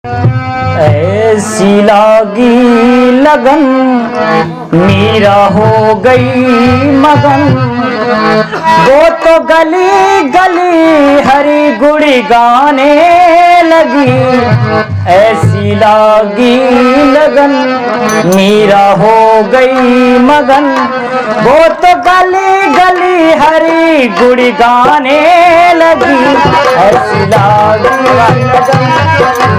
ऐसी लागी लगन मीरा हो गई मगन, वो तो गली गली हरी गुड़ी गाने लगी। ऐसी लागी लगन मीरा हो गई मगन, वो तो गली गली हरी गुड़ी गाने लगी। ऐसी लागी लगन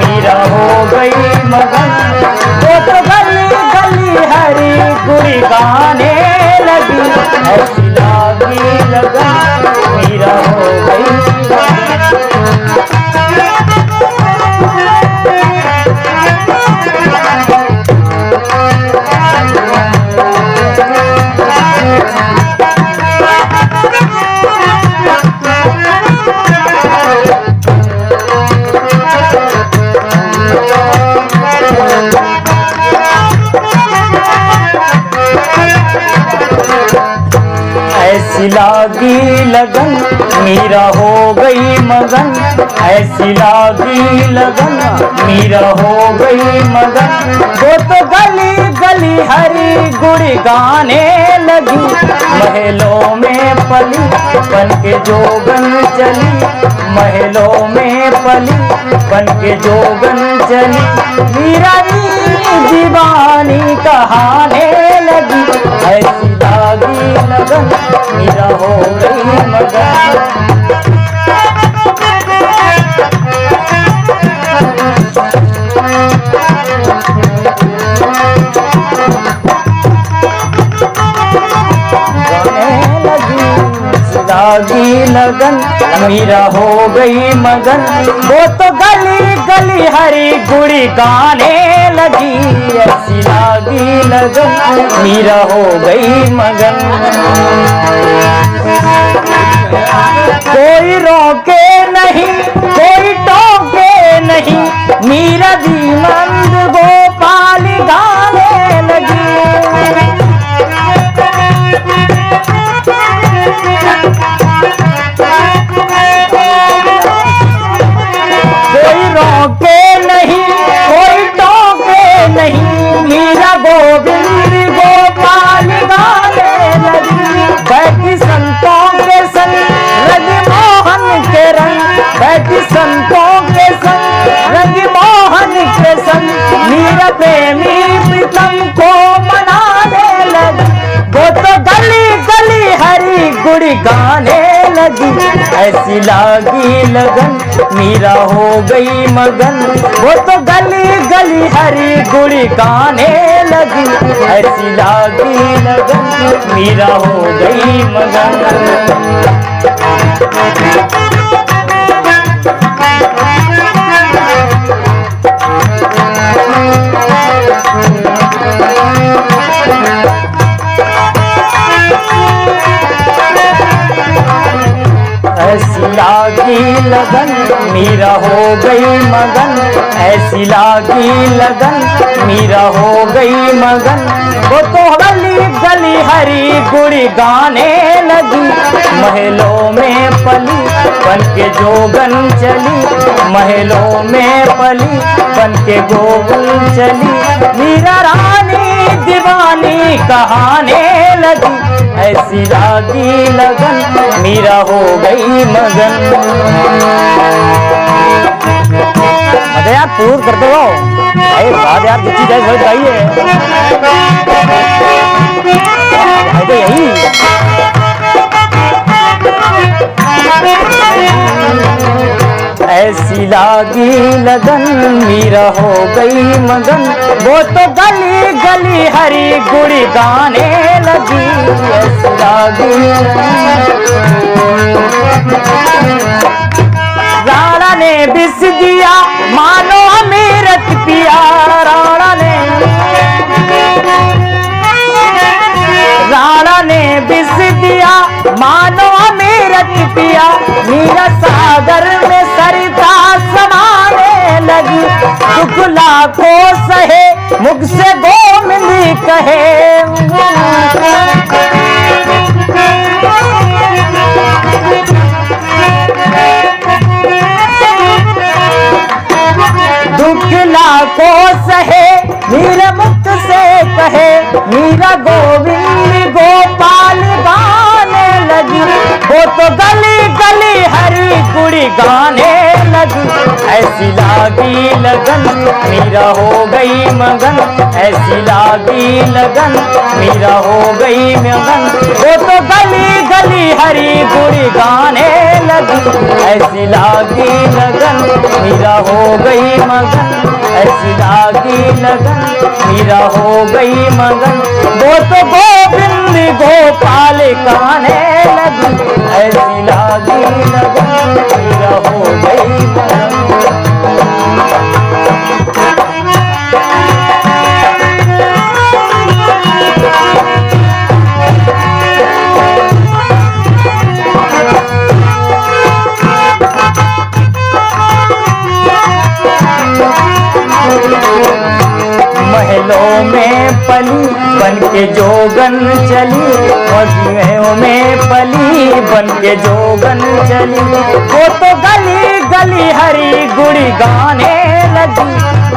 मीरा हो गई मगन, वो तो गली गली हरी गुड़ी गाने लगी। ऐसी लागी लगन मीरा हो गई ऐसी लागी लगन मीरा हो गई मगन। ऐसी लागी लगन मीरा हो गई मगन, वो तो गली गली हरी गुड़ी गाने लगी। महलों में पली बन के जोगन चली, महलों में पली बन के जोगन चली। मीरा दीवानी कहाने लगी। ऐसी लागी लगन मीरा हो गई मगन। लागी लगन मीरा हो गई मगन, वो तो गली गली हरी गुड़ी गाने लगी। ऐसी लागी लगन मीरा हो गई मगन। कोई रोके नहीं कोई टोके नहीं, मीरा दीनंद गोपाल गाने लगी। कोई रोके नहीं कोई टोके नहीं, मीरा गोविंद गोपाल गाने लगी। बैठी संतों के संग रंग मोहन के रंग, बैठी संतों के संग रंग मोहन के संग, मीरा प्रेमी प्रीतम को मनाने लगी। वो तो गली गली हरी गुड़ी गाने लगी। ऐसी लागी लगन मीरा हो गई मगन, वो तो गली गली हरी गुड़ी गाने लगी। ऐसी लागी लगन मीरा हो गई मगन। ऐसी लागी लगन मीरा हो गई मगन। ऐसी लागी लगन मीरा हो गई मगन, वो तो गली गली हरी गुड़ी गाने लगी। महलों में पली बन के जोगन चली, महलों में पली बन के गोगन चली। मीरा रानी दीवानी कहाने लगी। ऐसी लागी लगन मीरा हो गई मगन। अरे यार पूर्ण कर दो बात यार, जितनी जाए समझ गाइए। यही ऐसी लागी लगन मीरा हो गई मगन, वो तो गली गली हरी गुड़ी गाने लगी। ऐसी लागी राणा ने बिस दिया मानो अमीरत पिया, राणा ने बिस दिया मानो अमीरत पिया। मीरा सागर में सरिता समाने लगी। दुख लाखों सहे मुख से गोविंद कहे, दुख को सहे मीरा मुक्त से कहे, मीरा गोविंद गोपाल गाने लगी। वो तो गली गली हरी कुड़ी गाने लगी। ऐसी लागी लगन मीरा हो गई मगन, ऐसी लागी लगन मीरा हो गई मगन। वो तो गली गली हरी कुड़ी गाने लगी। ऐसी लागी लगन मीरा हो गई मगन, ऐसी लागी लगन मीरा हो गई मगन। वो तो गोविंद गोपाल गाने लगी। ऐसी लागी लगन मीरा हो गई मगन। महलों में पली बन के जोगन चली, मदियों में पली बन के जोगन चली। वो तो गली गली हरी गुड़ी गाने लगी।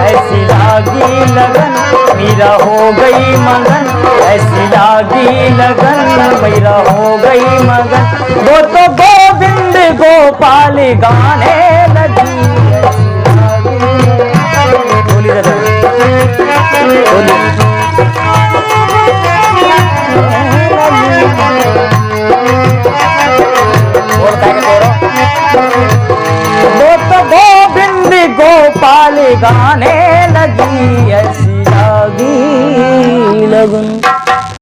ऐसी लागी लगन मीरा हो गई मगन, ऐसी लागी लगन मीरा हो गई मगन। वो तो गोविंद गोपाल गाने लगी। बोली